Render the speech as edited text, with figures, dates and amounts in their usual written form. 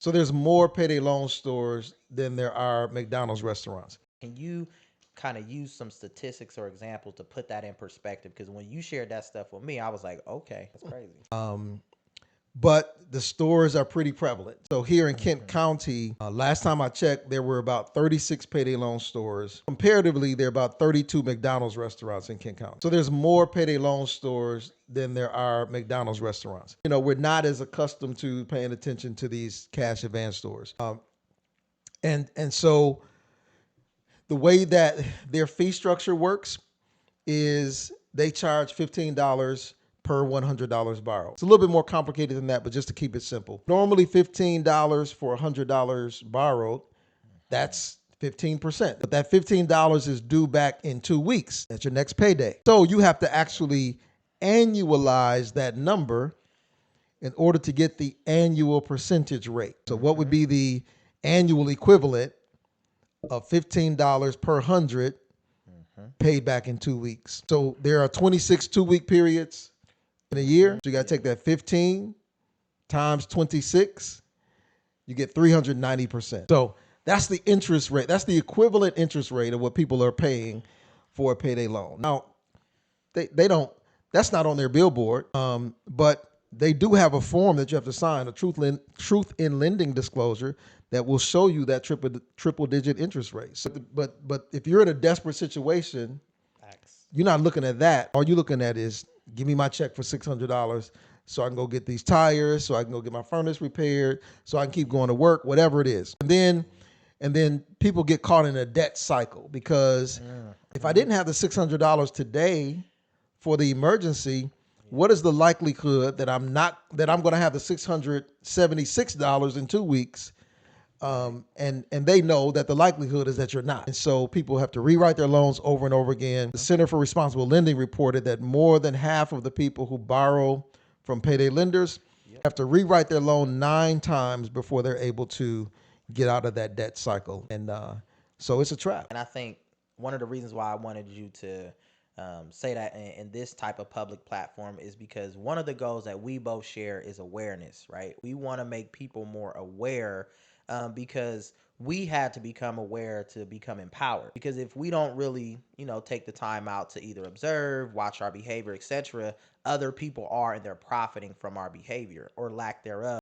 So there's more payday loan stores than there are McDonald's restaurants. Can you kind of use some statistics or examples to put that in perspective? Because when you shared that stuff with me, I was like, okay, that's crazy. But the stores are pretty prevalent. So here in Kent Hmm. County, last time I checked, there were about 36 payday loan stores. Comparatively, there are about 32 McDonald's restaurants in Kent County. So there's more payday loan stores than there are McDonald's restaurants. We're not as accustomed to paying attention to these cash advance stores. And so the way that their fee structure works is they charge $15 per $100 borrowed. It's a little bit more complicated than that, but just to keep it simple. Normally $15 for $100 borrowed, that's 15%. But that $15 is due back in 2 weeks. That's your next payday. So you have to actually annualize that number in order to get the annual percentage rate. So what would be the annual equivalent of $15 per hundred paid back in 2 weeks? So there are 26 2 week periods in a year. So you got to take that 15 times 26, you get 390%. So that's the interest rate. That's the equivalent interest rate of what people are paying for a payday loan. Now, they don't, that's not on their billboard, but they do have a form that you have to sign, a truth in lending disclosure that will show you that triple digit interest rate. So, but if you're in a desperate situation, Facts. you're not looking at that. All you're looking at is give me my check for $600 so I can go get these tires, so I can go get my furnace repaired, so I can keep going to work, whatever it is. And then people get caught in a debt cycle because if I didn't have the $600 today for the emergency, what is the likelihood that I'm going to have the $676 in 2 weeks? And they know that the likelihood is that you're not. And so people have to rewrite their loans over and over again. The Center for Responsible Lending reported that more than half of the people who borrow from payday lenders have to rewrite their loan 9 times before they're able to get out of that debt cycle. And so it's a trap. And I think one of the reasons why I wanted you to say that in this type of public platform is because one of the goals that we both share is awareness, right? We want to make people more aware because we had to become aware to become empowered. Because if we don't really, take the time out to either observe, watch our behavior, etc., other people are and they're profiting from our behavior or lack thereof.